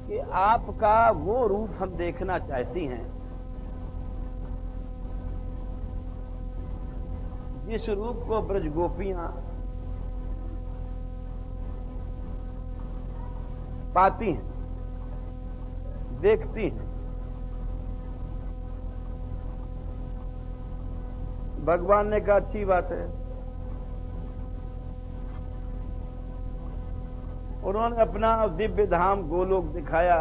कि आपका वो रूप हम देखना चाहती हैं जिस रूप को ब्रज गोपियां पाती हैं, देखती हैं। भगवान ने कहा अच्छी बात है। उन्होंने अपना दिव्य धाम गोलोक दिखाया,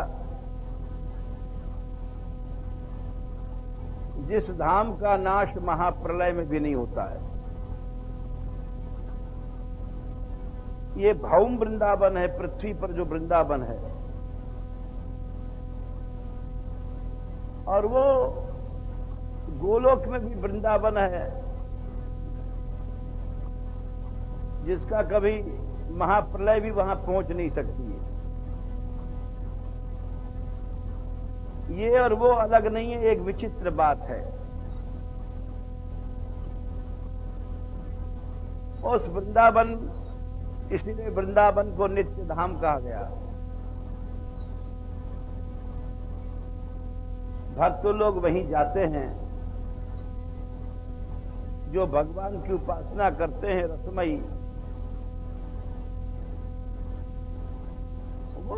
जिस धाम का नाश महाप्रलय में भी नहीं होता है। ये भौम वृंदावन है, पृथ्वी पर जो वृंदावन है, और वो गोलोक में भी वृंदावन है जिसका कभी महाप्रलय भी वहां पहुंच नहीं सकती है। ये और वो अलग नहीं है, एक विचित्र बात है। उस वृंदावन, इसलिए वृंदावन को नित्य धाम कहा गया। भक्त लोग वहीं जाते हैं जो भगवान की उपासना करते हैं रसमयी, वो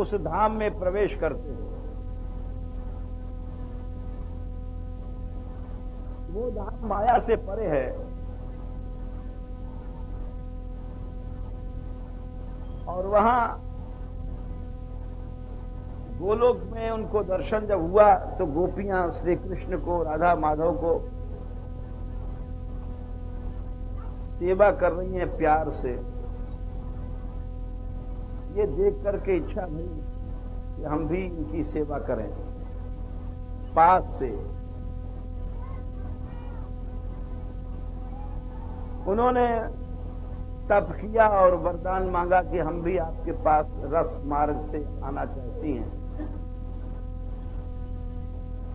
उस धाम में प्रवेश करते हैं। वो धाम माया से परे है, और वहां गोलोक में उनको दर्शन जब हुआ तो गोपियां श्री कृष्ण को, राधा माधव को सेवा कर रही हैं प्यार से। ये देख करके इच्छा हुई कि हम भी इनकी सेवा करें पास से। उन्होंने तप किया और वरदान मांगा कि हम भी आपके पास रस मार्ग से आना चाहती हैं।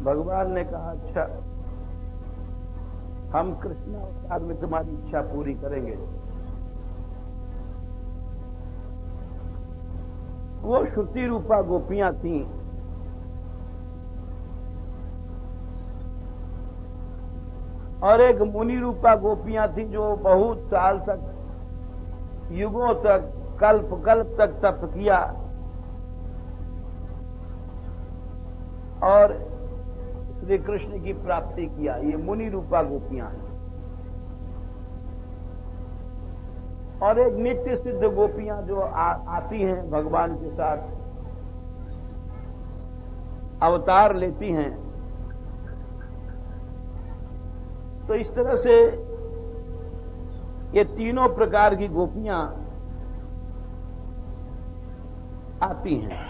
भगवान ने कहा अच्छा, हम कृष्ण अवतार में तुम्हारी इच्छा पूरी करेंगे। वो श्रुति रूपा गोपियां थीं, और एक मुनि रूपा गोपियां थीं जो बहुत साल तक, युगों तक, कल्प कल्प तक तप किया और श्री कृष्ण की प्राप्ति किया। ये मुनि रूपा गोपियां हैं। और एक नित्य सिद्ध गोपियां जो आती हैं भगवान के साथ, अवतार लेती हैं। तो इस तरह से ये तीनों प्रकार की गोपियां आती हैं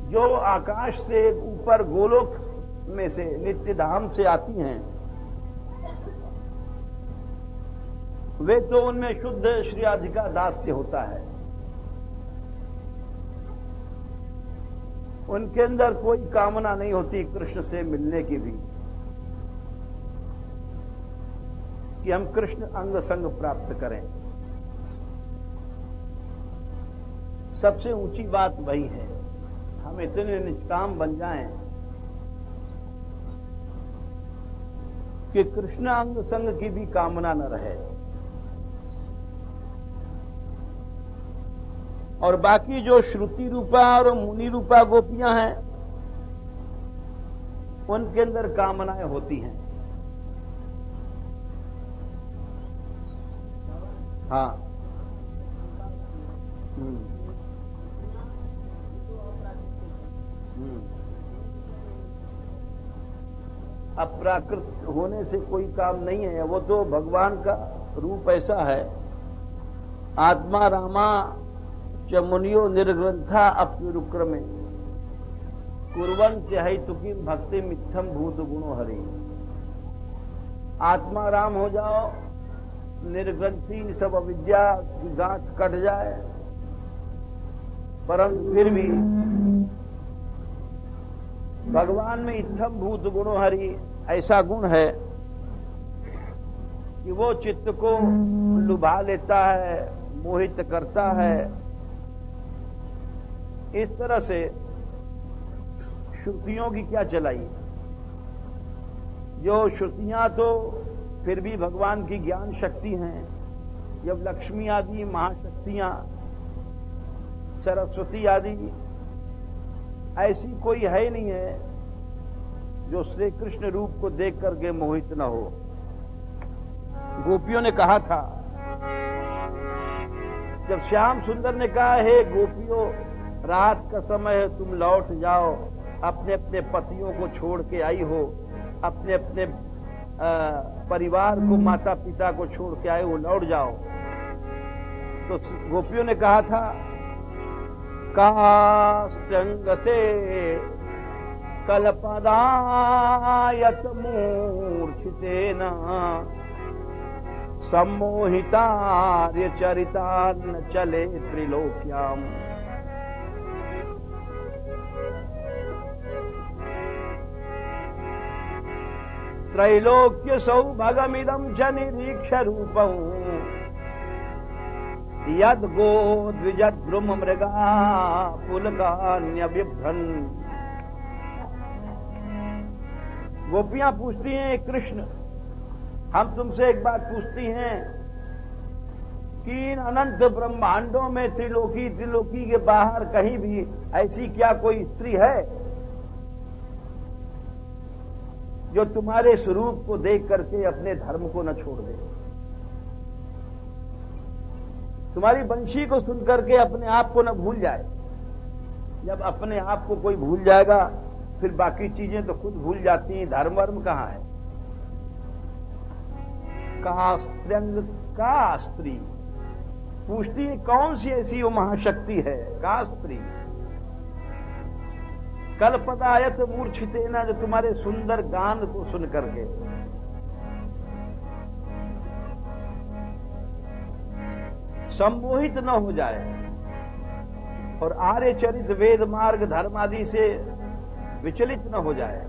जो आकाश से ऊपर गोलोक में से, नित्य धाम से आती हैं। वे तो उनमें शुद्ध श्री राधिका दास्य होता है, उनके अंदर कोई कामना नहीं होती कृष्ण से मिलने की भी, कि हम कृष्ण अंग संग प्राप्त करें। सबसे ऊंची बात वही है, हम इतने निष्काम बन जाएं कि कृष्ण अंग संग की भी कामना न रहे। और बाकी जो श्रुति रूपा और मुनि रूपा गोपियां हैं, उनके अंदर कामनाएं होती हैं। हाँ, अप्राकृत होने से कोई काम नहीं है। वो तो भगवान का रूप ऐसा है, आत्मा रामा च मुनियो निर्ग्रंथा अप्युरुक्रमे कुर्वन चैतुकी भक्ति मिथ्यम भूत गुणो हरि। आत्मा राम हो जाओ, निर्ग्रंथी सब अविद्या की गांठ कट जाए, परंतु फिर भी भगवान में इत्थम भूत गुणो हरि ऐसा गुण है कि वो चित्त को लुभा लेता है, मोहित करता है, इस तरह से श्रुतियों की क्या चलाई, जो श्रुतियां तो फिर भी भगवान की ज्ञान शक्ति हैं। जब लक्ष्मी आदि महाशक्तियां, सरस्वती आदि, ऐसी कोई है ही नहीं है जो श्री कृष्ण रूप को देख करके मोहित न हो। गोपियों ने कहा था, जब श्याम सुंदर ने कहा, हे गोपियों, रात का समय है, तुम लौट जाओ, अपने अपने पतियों को छोड़ के आई हो, अपने अपने परिवार को, माता पिता को छोड़ के आए हो, लौट जाओ। तो गोपियों ने कहा था, काश्चंगते कल्पदायत मूर्छितेन सम्मोहितार्य चरितान्न चले त्रिलोक्याम। त्रैलोक्य सौभगमिदं च निरीक्ष रूपं यद गो द्विजद्रुम मृगा पुलकान्य बिभ्रन्। गोपियां पूछती हैं, कृष्ण, हम तुमसे एक बात पूछती हैं कि इन अनंत ब्रह्मांडों में त्रिलोकी के बाहर कहीं भी ऐसी क्या कोई स्त्री है जो तुम्हारे स्वरूप को देख करके अपने धर्म को न छोड़ दे, तुम्हारी वंशी को सुन करके अपने आप को न भूल जाए। जब अपने आप को कोई भूल जाएगा फिर बाकी चीजें तो खुद भूल जाती हैं। धर्म वर्म कहां है? का स्त्री पूछती है, कौन सी ऐसी वो महाशक्ति है? का स्त्री कल्पदायत मूर्छितेन, जो तुम्हारे सुंदर गान को सुन करके सम्मोहित न हो जाए और आर्य चरित वेद मार्ग धर्म आदि से विचलित न हो जाए।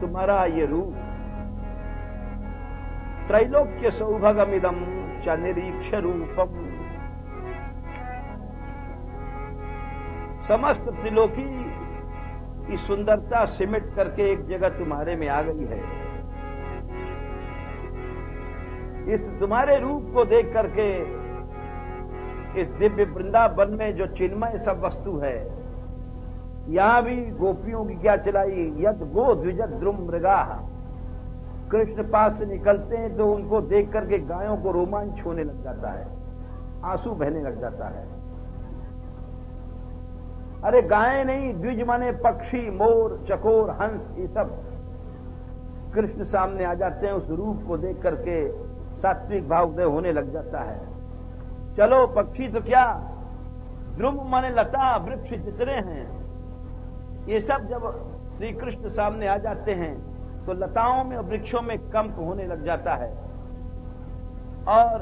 तुम्हारा ये रूप त्रैलोक्य सौभगमिदं च निरीक्ष रूपम, समस्त त्रिलोकी की सुंदरता सिमट करके एक जगह तुम्हारे में आ गई है। इस तुम्हारे रूप को देख करके इस दिव्य वृंदावन में जो चिन्मय सब वस्तु है, यहां भी गोपियों की क्या चलाई, यद गो द्विजत द्रुम मृगा। कृष्ण पास से निकलते हैं तो उनको देख करके गायों को रोमांच होने लग जाता है, आंसू बहने लग जाता है। अरे गायें नहीं, द्विज माने पक्षी, मोर, चकोर, हंस, ये सब कृष्ण सामने आ जाते हैं। उस रूप को देख करके सात्विक भाव उदय होने लग जाता है। चलो पक्षी तो क्या, द्रुम माने लता, वृक्ष जितने हैं, ये सब जब श्री कृष्ण सामने आ जाते हैं तो लताओं में और वृक्षों में कंप होने लग जाता है और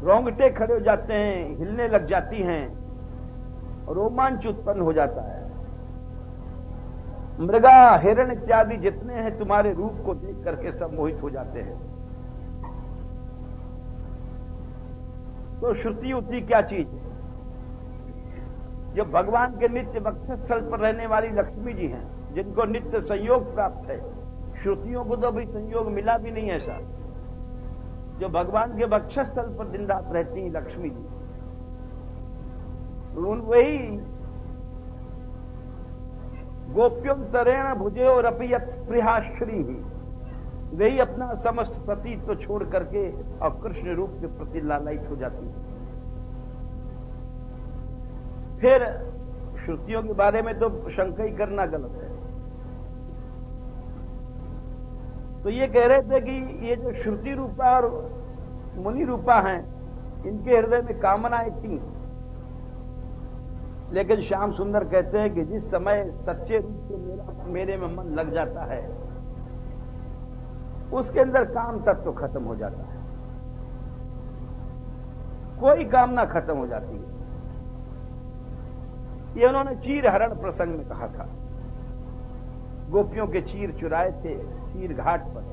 रोंगटे खड़े हो जाते हैं, हिलने लग जाती हैं, रोमांच उत्पन्न हो जाता है। मृगा, हिरण इत्यादि जितने हैं तुम्हारे रूप को देख करके सब मोहित हो जाते हैं। तो श्रुति उति क्या चीज है? जो भगवान के नित्य वक्षस्थल पर रहने वाली लक्ष्मी जी हैं, जिनको नित्य संयोग प्राप्त है। श्रुतियों को तो अभी संयोग मिला भी नहीं ऐसा। जो भगवान के वक्षस्थल पर दिन रात रहती हैं लक्ष्मी जी, वही गोप्यों तरेण भुजे और अपयत स्पृहाश्री ही, वही अपना समस्त प्रतीत तो छोड़ करके और कृष्ण रूप के प्रति लालायित हो जाती है। फिर श्रुतियों के बारे में तो शंका ही करना गलत है। तो ये कह रहे थे कि ये जो श्रुति रूपा और मुनि रूपा हैं, इनके हृदय में कामनाएं थी, लेकिन श्याम सुंदर कहते हैं कि जिस समय सच्चे रूप से मेरे में मन लग जाता है, उसके अंदर काम तत्व खत्म हो जाता है, कोई कामना खत्म हो जाती है। ये उन्होंने चीर हरण प्रसंग में कहा था। गोपियों के चीर चुराए थे चीर घाट पर,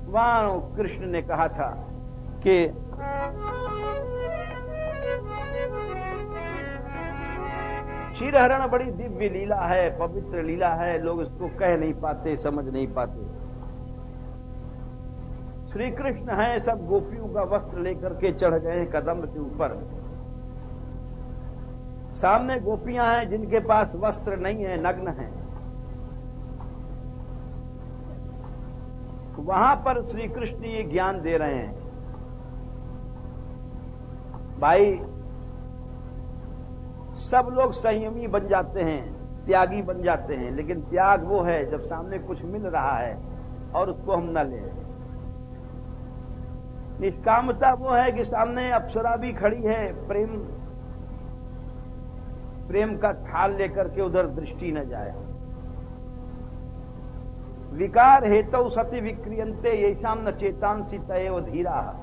वहां कृष्ण ने कहा था कि क्षीरहरण बड़ी दिव्य लीला है, पवित्र लीला है, लोग इसको कह नहीं पाते, समझ नहीं पाते। श्री कृष्ण हैं, सब गोपियों का वस्त्र लेकर के चढ़ गए हैं कदम्ब के ऊपर। सामने गोपियां हैं जिनके पास वस्त्र नहीं है, नग्न हैं। वहां पर श्री कृष्ण ये ज्ञान दे रहे हैं, भाई सब लोग संयमी बन जाते हैं, त्यागी बन जाते हैं, लेकिन त्याग वो है जब सामने कुछ मिल रहा है और उसको हम न लें। निष्कामता वो है कि सामने अप्सरा भी खड़ी है, प्रेम का थाल लेकर के उधर दृष्टि न जाए। विकार हेतु सति विक्रियंते येषाम न चेतांसी तयेव धीरा,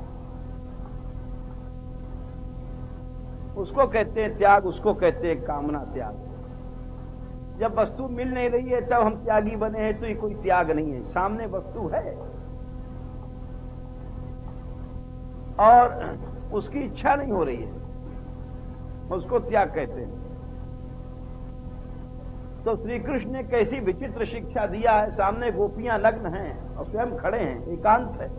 उसको कहते हैं त्याग, उसको कहते हैं कामना त्याग। जब वस्तु मिल नहीं रही है तब हम त्यागी बने हैं, तो ये कोई त्याग नहीं है। सामने वस्तु है और उसकी इच्छा नहीं हो रही है, उसको त्याग कहते हैं। तो श्री कृष्ण ने कैसी विचित्र शिक्षा दिया है। सामने गोपियां नग्न हैं और स्वयं खड़े हैं, एकांत है,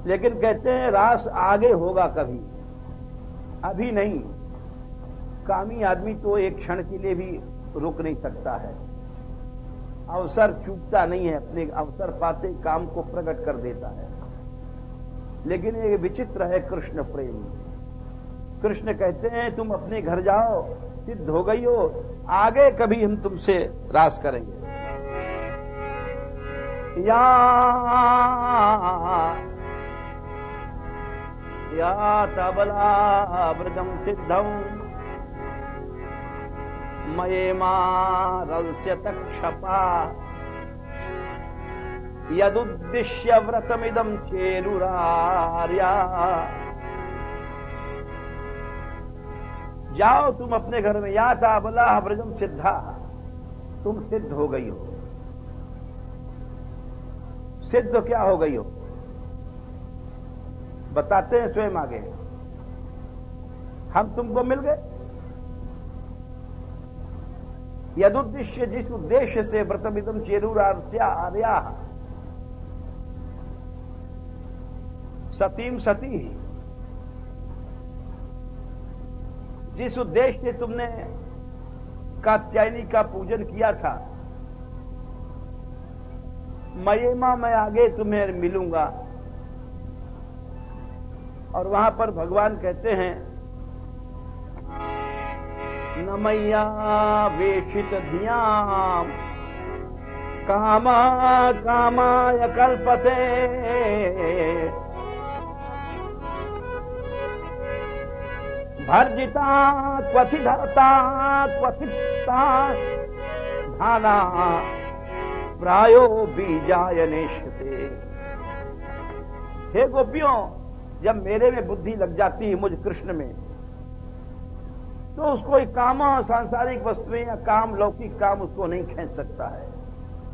लेकिन कहते हैं रास आगे होगा कभी, अभी नहीं। कामी आदमी तो एक क्षण के लिए भी रुक नहीं सकता है, अवसर चूकता नहीं है, अपने अवसर पाते काम को प्रकट कर देता है। लेकिन ये विचित्र है कृष्ण प्रेम। कृष्ण कहते हैं तुम अपने घर जाओ, सिद्ध हो गई हो, आगे कभी हम तुमसे रास करेंगे। या तबला मृदम सिद्धम मयेमा रल्स्यत क्षपा यदुद्दिश्य व्रतमिदं चेरुरार्या। जाओ तुम अपने घर में, या ताबला व्रजम सिद्धा, तुम सिद्ध हो गई हो। सिद्ध क्या हो गई हो बताते हैं स्वयं आगे। हम तुमको मिल गए। यदुद्दिश्य, जिस उद्देश्य से व्रतमिदं चेरुरार्या, सतीम सती, जिस उद्देश्य से तुमने कात्यायनी का पूजन किया था, मयेमा, मैं आगे तुम्हें मिलूंगा। और वहां पर भगवान कहते हैं न मैया वेशित धियाम कामा कामाय कल्पते भर्जिता क्वथिधरता क्वथिता धाना प्रायो बीजाय नेष्यते। हे गोपियों, जब मेरे में बुद्धि लग जाती है, मुझ कृष्ण में, तो उसको एक काम, सांसारिक वस्तुएं या काम, लौकिक काम उसको नहीं खींच सकता है,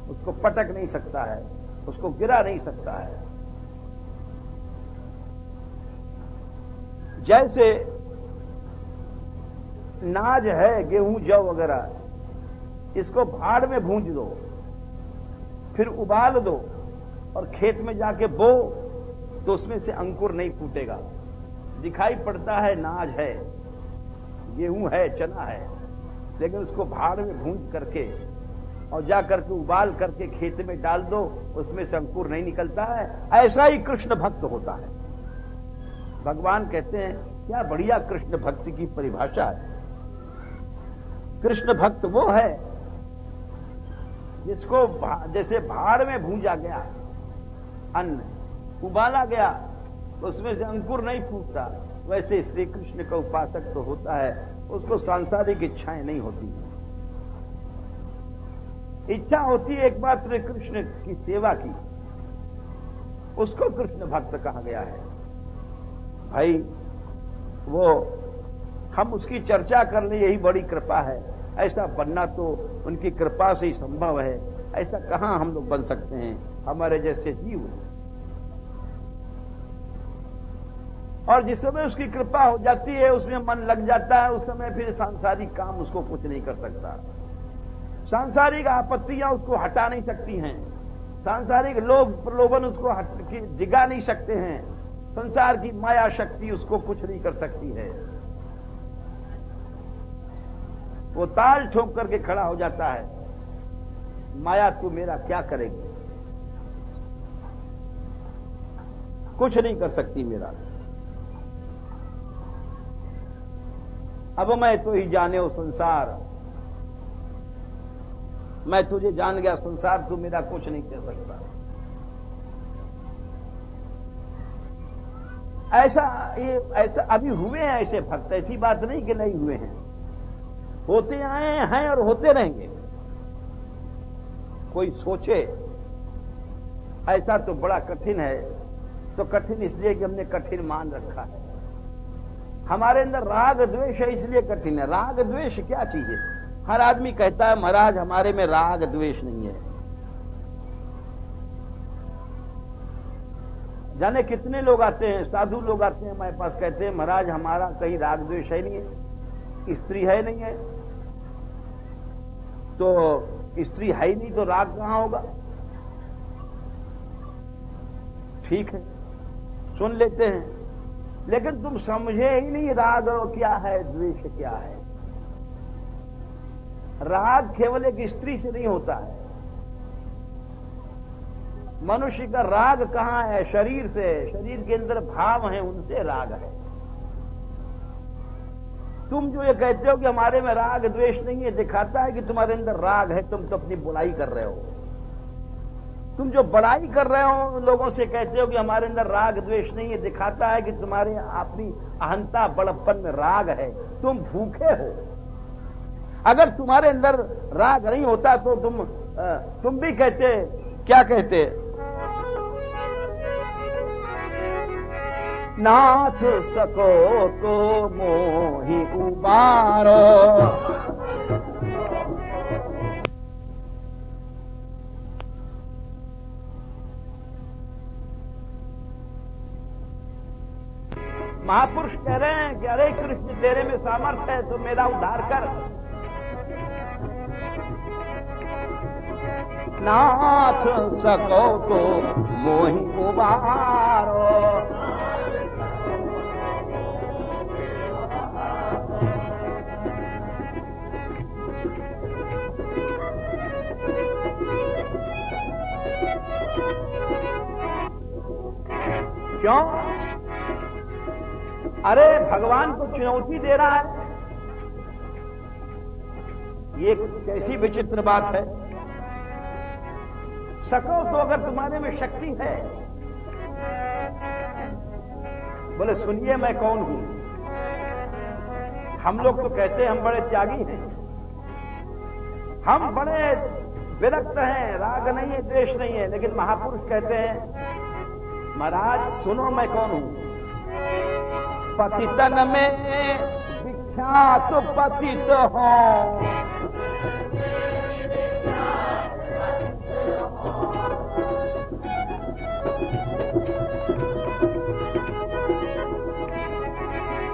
उसको पटक नहीं सकता है, उसको गिरा नहीं सकता है। जैसे नाज है, गेहूं जौ वगैरह, इसको भाड़ में भूंज दो, फिर उबाल दो और खेत में जाके बो, तो उसमें से अंकुर नहीं फूटेगा। दिखाई पड़ता है नाज है, गेहूं है, चना है, लेकिन उसको भाड़ में भूंज करके और जा करके उबाल करके खेत में डाल दो, उसमें से अंकुर नहीं निकलता है। ऐसा ही कृष्ण भक्त होता है। भगवान कहते हैं क्या बढ़िया कृष्ण भक्ति की परिभाषा है। कृष्ण भक्त वो है जिसको जैसे भाड़ में भूंजा गया अन्न, उबाला गया, उसमें से अंकुर नहीं फूटता, वैसे श्री कृष्ण का उपासक तो होता है, उसको सांसारिक इच्छाएं नहीं होती। इच्छा होती है एकमात्र कृष्ण की सेवा की, उसको कृष्ण भक्त कहा गया है। भाई वो हम उसकी चर्चा कर ले, यही बड़ी कृपा है। ऐसा बनना तो उनकी कृपा से ही संभव है, ऐसा कहां हम लोग बन सकते हैं, हमारे जैसे जीव। और जिस समय उसकी कृपा हो जाती है, उसमें मन लग जाता है, उस समय फिर सांसारिक काम उसको कुछ नहीं कर सकता। सांसारिक आपत्तियां उसको हटा नहीं सकती हैं, सांसारिक लोभ प्रलोभन उसको जिगा नहीं सकते हैं, संसार की माया शक्ति उसको कुछ नहीं कर सकती है। वो ताल ठोक करके खड़ा हो जाता है, माया तू मेरा क्या करेगी, कुछ नहीं कर सकती मेरा। अब मैं तो ही जाने वो संसार, मैं तुझे जान गया संसार, तू मेरा कुछ नहीं कर सकता। ऐसा अभी हुए हैं ऐसे भक्त, ऐसी बात नहीं कि नहीं हुए हैं, होते आए हैं और होते रहेंगे। कोई सोचे ऐसा तो बड़ा कठिन है, तो कठिन इसलिए कि हमने कठिन मान रखा है। हमारे अंदर राग द्वेष है इसलिए कठिन है। राग द्वेष क्या चीज है? हर आदमी कहता है महाराज हमारे में राग द्वेष नहीं है। जाने कितने लोग आते हैं, साधु लोग आते हैं हमारे पास, कहते हैं महाराज हमारा कहीं राग द्वेष है नहीं है, स्त्री है नहीं है, तो स्त्री है ही नहीं तो राग कहां होगा। ठीक है, सुन लेते हैं, लेकिन तुम समझे ही नहीं राग क्या है, द्वेष क्या है। राग केवल एक स्त्री से नहीं होता है। मनुष्य का राग कहां है? शरीर से, शरीर के अंदर भाव हैं, उनसे राग है। तुम जो ये कहते हो कि हमारे में राग द्वेष नहीं है, दिखाता है कि तुम्हारे अंदर राग है, तुम तो अपनी बुराई कर रहे हो। तुम जो बड़ाई कर रहे हो, लोगों से कहते हो कि हमारे अंदर राग द्वेष नहीं है, दिखाता है कि तुम्हारे अपनी अहंता बड़प्पन में राग है, तुम भूखे हो। अगर तुम्हारे अंदर राग नहीं होता तो तुम भी कहते, क्या कहते, नाथ सको तो मोहि उबारो। महापुरुष कह रहे हैं कि अरे कृष्ण तेरे में सामर्थ्य है तो मेरा उद्धार कर। नाथ सको तो मोहि उबारो। क्यों? अरे भगवान को चुनौती दे रहा है। ये कैसी विचित्र बात है। सको तो अगर तुम्हारे में शक्ति है, बोले सुनिए मैं कौन हूं। हम लोग तो कहते हैं हम बड़े त्यागी हैं, हम बड़े विरक्त हैं, राग नहीं है द्वेष नहीं है, लेकिन महापुरुष कहते हैं महाराज सुनो मैं कौन हूं। पतितन में विख्यात पतित हूं,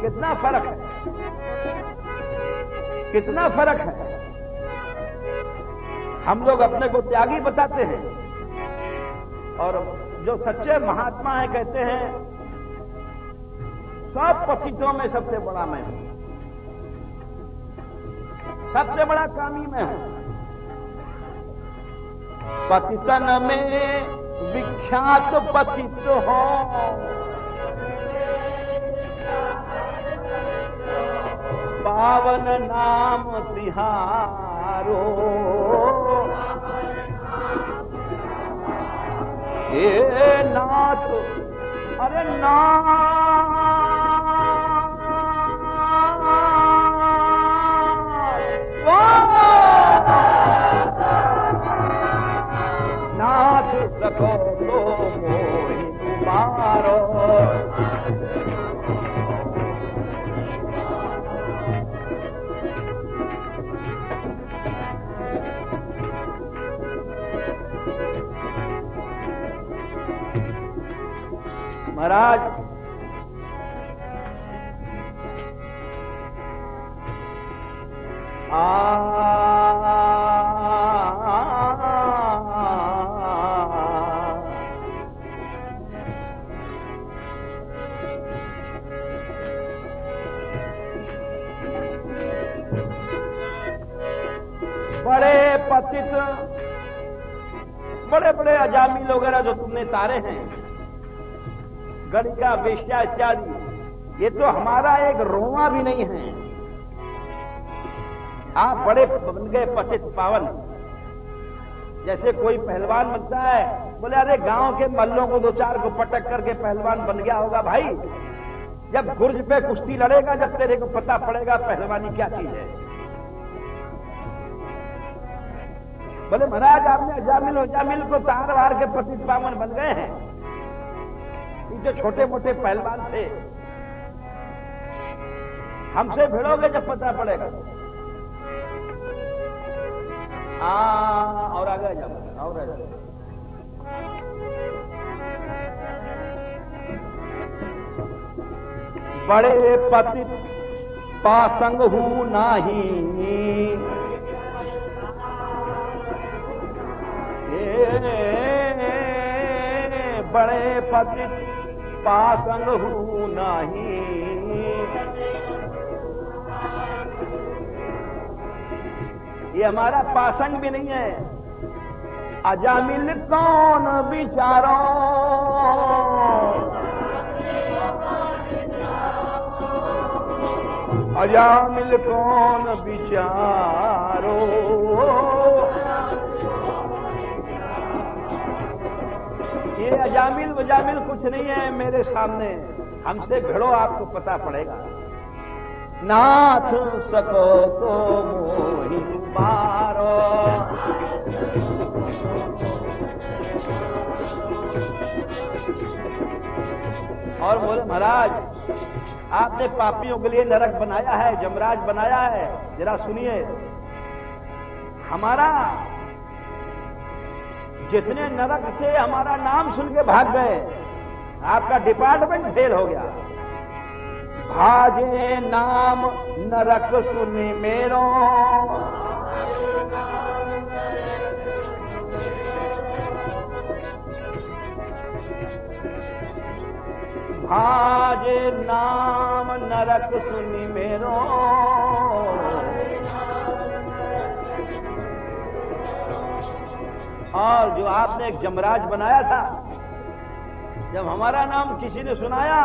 कितना फर्क है, कितना फर्क है। हम लोग अपने को त्यागी बताते हैं और जो सच्चे महात्मा है कहते हैं सब पतितों में सबसे बड़ा मैं हूं, सबसे बड़ा कामी मैं हूं। पतितन में विख्यात पतित हो, पावन नाम तिहारो। ये नाथ, अरे नाथ सको तो मोहि उबारो। महाराज बड़े पतित, बड़े बड़े अजामिल वगैरह जो तुमने तारे हैं, गणिका, वेश्या इत्यादि, ये तो हमारा एक रोमा भी नहीं है। आप बड़े बन गए पतित पावन। जैसे कोई पहलवान बनता है, बोले अरे गांव के मल्लों को दो चार को पटक करके पहलवान बन गया होगा। भाई जब गुर्ज पे कुश्ती लड़ेगा, जब तेरे को पता पड़ेगा पहलवानी क्या चीज है। बोले महाराज आपने अजामिल को तार वार के पतित पावन बन गए हैं। जो छोटे मोटे पहलवान थे, हमसे भिड़ोगे जब पता पड़ेगा। और आगे जाओ, और आगे। बड़े पतित पासंग हूं नाही, बड़े पतित पासंग हूं नाही, ये हमारा पासंग भी नहीं है। अजामिल कौन बिचारो, अजामिल कौन बिचारो, ये अजामिल वजामिल कुछ नहीं है मेरे सामने। हमसे भिड़ो, आपको पता पड़ेगा। नाथ सको तो मोहि मारो, और बोले महाराज आपने पापियों के लिए नरक बनाया है, जमराज बनाया है। जरा सुनिए, हमारा जितने नरक थे हमारा नाम सुन के भाग गए, आपका डिपार्टमेंट फेल हो गया। भाजे नाम नरक सुनी मेरो, भाजे नाम नरक सुनी मेरो, और जो आपने एक जमराज बनाया था, जब हमारा नाम किसी ने सुनाया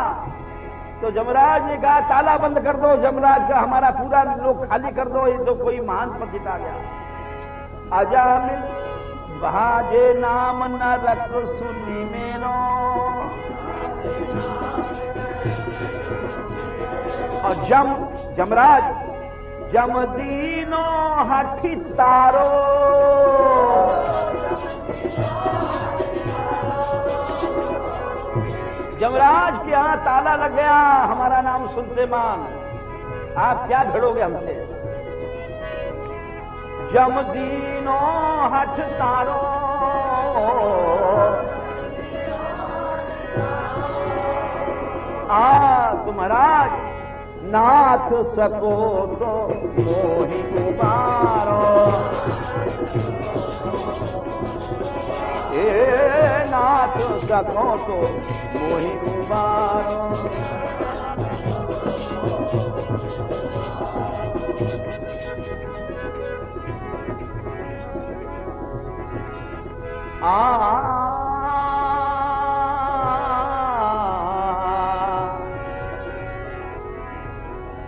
तो जमराज ने कहा ताला बंद कर दो, जमराज का हमारा पूरा लोग खाली कर दो, ये तो कोई महान पतित आ गया। अजामिल भाजे नाम नरक सुनी मेरो, और जमराज जम दीनो हठी तारो, जमराज के यहां ताला लग गया, हमारा नाम सुनते मान। आप क्या भिड़ोगे हमसे। जम दीनो हठ तारो, महाराज नाथ सको तो मोहि उबारो, नाथ सको तो मोहि उबारो।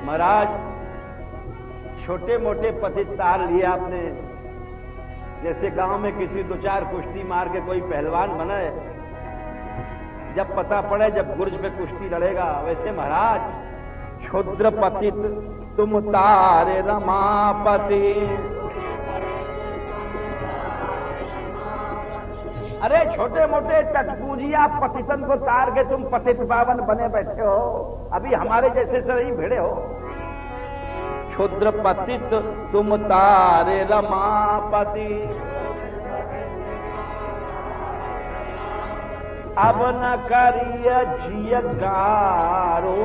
महाराज छोटे मोटे पतित तार लिए आपने। जैसे गांव में किसी दो चार कुश्ती मार के कोई पहलवान बने, जब पता पड़े जब गुर्ज पे कुश्ती लड़ेगा, वैसे महाराज क्षुद्र पतित तुम तारे रमापति। अरे छोटे मोटे टटपूजिया पतितन को तार के तुम पतित पावन बने बैठे हो, अभी हमारे जैसे से नहीं भिड़े हो। क्षुद्र पतित तुम तारे रमापति, अब न करिय जियकारो।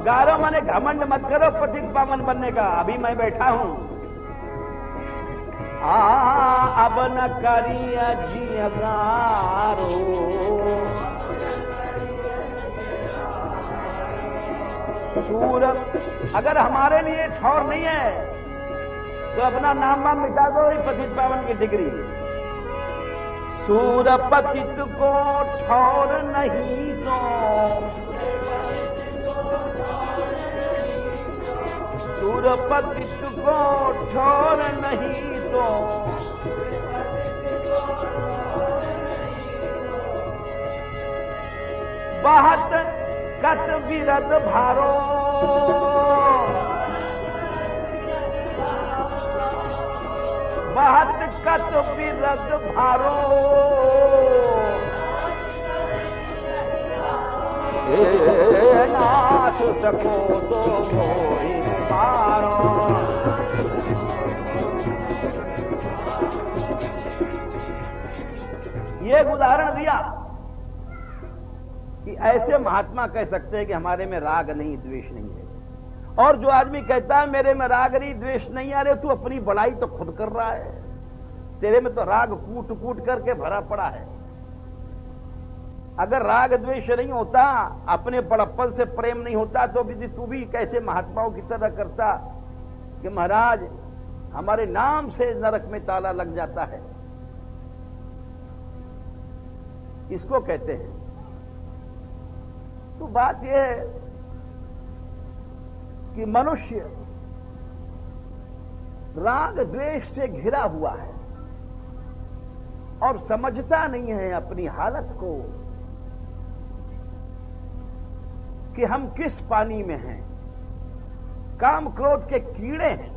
गारो माने घमंड मत करो पतित पावन बनने का। अभी मैं बैठा हूं, अब न करिया जिया गारो, सूरत अगर हमारे लिए ठौर नहीं है तो अपना नाम वाम मिटा दो ही पतित पावन की डिग्री। सूर पतित को ठौर नहीं तो, सूर पतित को ठौर नहीं तो, बहुत कत विरत भारो, बहुत कत विरत भारो, नाथ सको तो मोहि मारो। ये एक उदाहरण दिया कि ऐसे महात्मा कह सकते हैं कि हमारे में राग नहीं, द्वेष नहीं है। और जो आदमी कहता है मेरे में राग नहीं, द्वेष नहीं, अरे तू अपनी बड़ाई तो खुद कर रहा है। तेरे में तो राग कूट कूट करके भरा पड़ा है। अगर राग द्वेष नहीं होता, अपने बड़प्पन से प्रेम नहीं होता, तो भी तू भी कैसे महात्माओं की तरह करता कि महाराज हमारे नाम से नरक में ताला लग जाता है। इसको कहते हैं। तो बात यह है कि मनुष्य राग द्वेष से घिरा हुआ है और समझता नहीं है अपनी हालत को कि हम किस पानी में हैं। काम क्रोध के कीड़े हैं।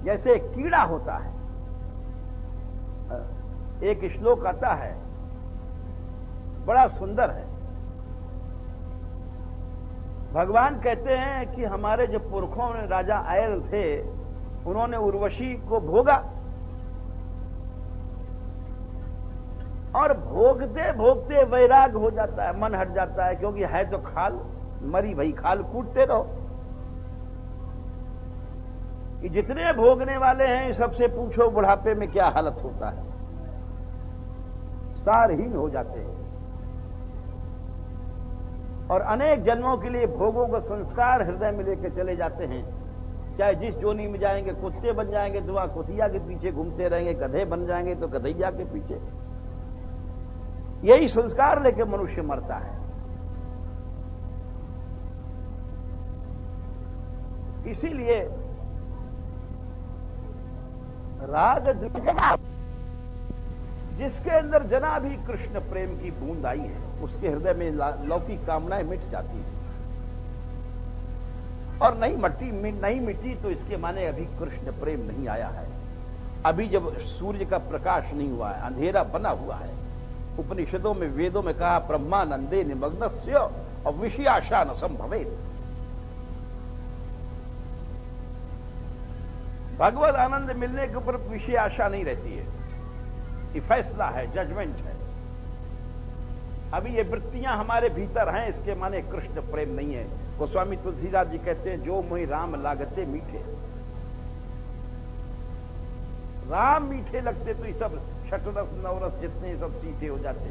जैसे एक कीड़ा होता है, एक श्लोक आता है बड़ा सुंदर है। भगवान कहते हैं कि हमारे जो पुरखों ने राजा आयल थे, उन्होंने उर्वशी को भोगा और भोगते भोगते वैराग हो जाता है, मन हट जाता है, क्योंकि है तो खाल, मरी भई खाल कूटते रहो। कि जितने भोगने वाले हैं सबसे पूछो बुढ़ापे में क्या हालत होता है, सारहीन हो जाते हैं। और अनेक जन्मों के लिए भोगों का संस्कार हृदय में लेकर चले जाते हैं। चाहे जिस जोनी में जाएंगे, कुत्ते बन जाएंगे तो वहां कुतिया के पीछे घूमते रहेंगे, गधे बन जाएंगे तो गधैया के पीछे। यही संस्कार लेकर मनुष्य मरता है। इसीलिए राग जिसके अंदर जना भी कृष्ण प्रेम की बूंद आई है, उसके हृदय में लौकिक कामनाएं मिट जाती है। और नहीं मिटी तो इसके माने अभी कृष्ण प्रेम नहीं आया है। अभी जब सूर्य का प्रकाश नहीं हुआ है, अंधेरा बना हुआ है। उपनिषदों में, वेदों में कहा ब्रह्मानंदे निमग्नस्य और विषयाशा न संभवेत। भगवत आनंद मिलने के ऊपर विषय आशा नहीं रहती है। ये फैसला है, जजमेंट है। अभी ये वृत्तियां हमारे भीतर हैं, इसके माने कृष्ण प्रेम नहीं है। गोस्वामी तुलसीदास जी कहते हैं, जो मोहि राम लागते मीठे। राम मीठे लगते तो ये सब षटरस नवरस जितने सब सीधे हो जाते।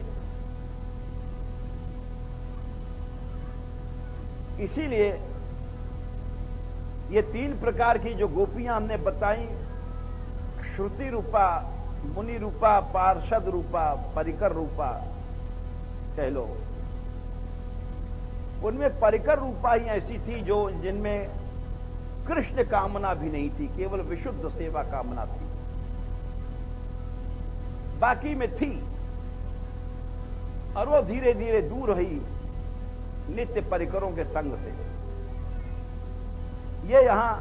इसीलिए ये तीन प्रकार की जो गोपियां हमने बताई, श्रुति रूपा, मुनि रूपा, पार्षद रूपा, परिकर रूपा कह लो, उनमें परिकर रूपा ही ऐसी थी जो जिनमें कृष्ण कामना भी नहीं थी, केवल विशुद्ध सेवा कामना थी। बाकी में थी और वो धीरे धीरे दूर रही नित्य परिकरों के संग से। ये यहां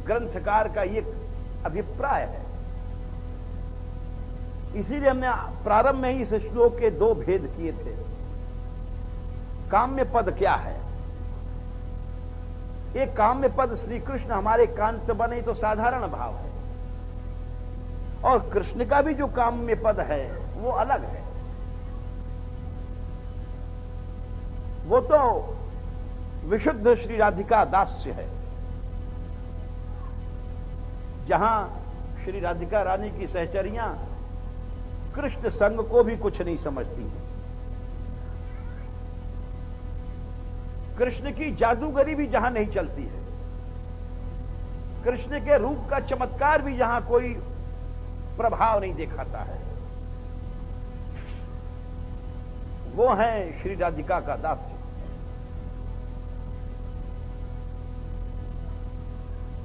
ग्रंथकार का ये अभिप्राय है। इसीलिए हमने प्रारंभ में ही इस श्लोक के दो भेद किए थे। काम्य पद क्या है? एक काम्य पद श्री कृष्ण हमारे कांत बने तो साधारण भाव है, और कृष्ण का भी जो काम्य पद है वो अलग है। वो तो विशुद्ध श्री राधिका दास्य है, जहां श्री राधिका रानी की सहचरियां कृष्ण संग को भी कुछ नहीं समझती हैं। कृष्ण की जादूगरी भी जहां नहीं चलती है, कृष्ण के रूप का चमत्कार भी जहां कोई प्रभाव नहीं दिखाता है, वो है श्री राधिका का दास्य।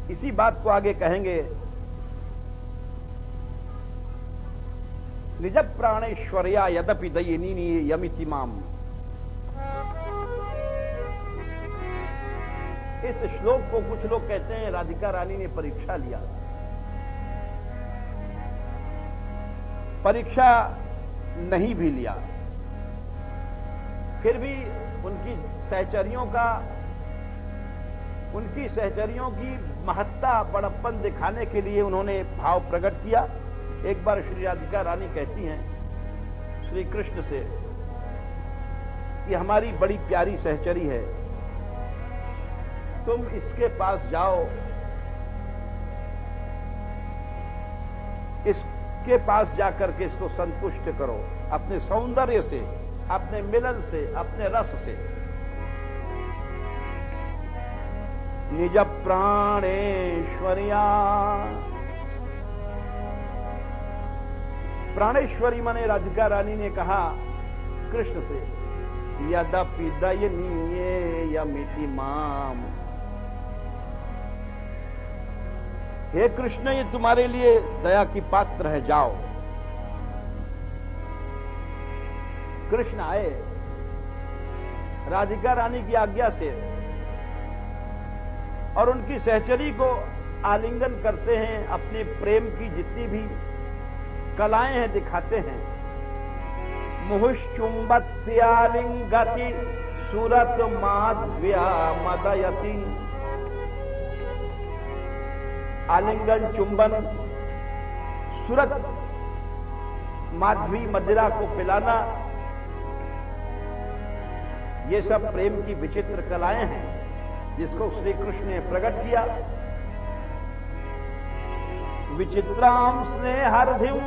इसी बात को आगे कहेंगे। निज प्राणेश्वर्या यदपि दयिनी यमिति माम। इस श्लोक को कुछ लोग कहते हैं राधिका रानी ने परीक्षा लिया। परीक्षा नहीं भी लिया, फिर भी उनकी सहचरियों की महत्ता बड़प्पन दिखाने के लिए उन्होंने भाव प्रकट किया। एक बार श्री राधिका रानी कहती हैं श्री कृष्ण से कि हमारी बड़ी प्यारी सहचरी है, तुम इसके पास जाओ, इसके पास जाकर के इसको संतुष्ट करो अपने सौंदर्य से, अपने मिलन से, अपने रस से। निज प्राणेश्वर्या, प्राणेश्वरी माने राधिका रानी ने कहा कृष्ण से, यद्यपि दयनीय यमिति माम। हे कृष्ण, ये तुम्हारे लिए दया की पात्र है, जाओ। कृष्ण आए राधिका रानी की आज्ञा से और उनकी सहचरी को आलिंगन करते हैं, अपने प्रेम की जितनी भी कलाएं हैं दिखाते हैं। मुहुश्चुंबत्यालिंगति सुरत माध्व्या मदयति। आलिंगन, चुंबन, सुरत माध्वी मदिरा को पिलाना, ये सब प्रेम की विचित्र कलाएं हैं जिसको श्री कृष्ण ने प्रकट किया। विचित्राम स्नेहार्धिम,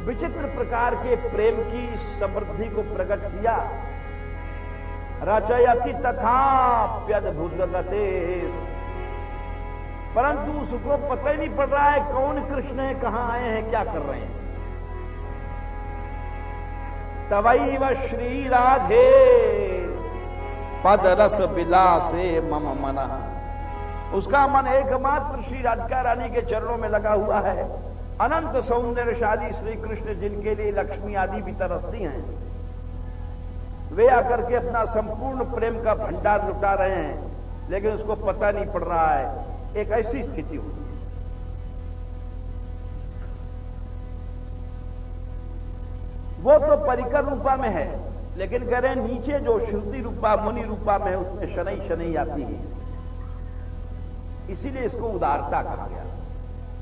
विचित्र प्रकार के प्रेम की समृद्धि को प्रकट किया। रचयति तथाप्यद्भुत गते, परंतु उसको पता ही नहीं पड़ रहा है कौन कृष्ण है, कहां आए हैं, क्या कर रहे हैं। तवैव श्री राधे पद रस विलासे मम मनः। उसका मन एकमात्र श्री राधिका रानी के चरणों में लगा हुआ है। अनंत सौंदर्यशाली श्री कृष्ण जिनके लिए लक्ष्मी आदि भी तरसती हैं, वे आकर के अपना संपूर्ण प्रेम का भंडार लुटा रहे हैं, लेकिन उसको पता नहीं पड़ रहा है। एक ऐसी स्थिति हुई। वो तो परिकर रूपा में है, लेकिन कह रहे हैं नीचे जो श्रुति रूपा, मुनि रूपा में है, उसमें शनै शनै आती है। इसीलिए इसको उदारता कहा गया।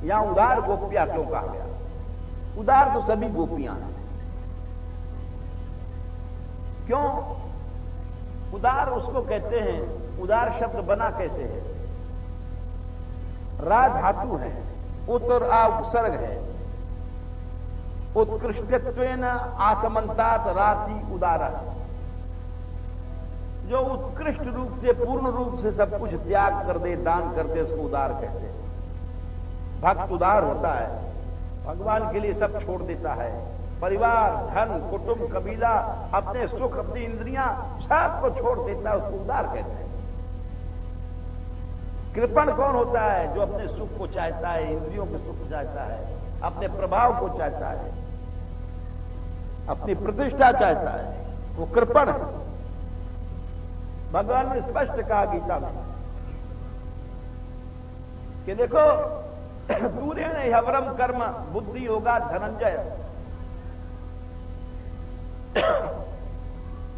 यहां उदार गोपियां क्यों कहा गया? उदार तो सभी गोपियां हैं। क्यों उदार उसको कहते हैं? उदार शब्द बना कैसे है? रा धातु है, उत और आ उपसर्ग है। उत्कृष्टत्वेन आसमंतात राति उदारा, जो उत्कृष्ट रूप से, पूर्ण रूप से सब कुछ त्याग कर दे, दान कर दे, उसको उदार कहते हैं। भक्त उदार होता है, भगवान के लिए सब छोड़ देता है। परिवार, धन, कुटुंब, कबीला, अपने सुख, अपनी इंद्रियां, सबको छोड़ देता है, उसको उदार कहते हैं। कृपण कौन होता है? जो अपने सुख को चाहता है, इंद्रियों के सुख को चाहता है, अपने प्रभाव को चाहता है, अपनी प्रतिष्ठा चाहता है, वो कृपण है। भगवान ने स्पष्ट कहा गीता में कि देखो, दूरेण ह्यवरम कर्म बुद्धि योगा धनंजय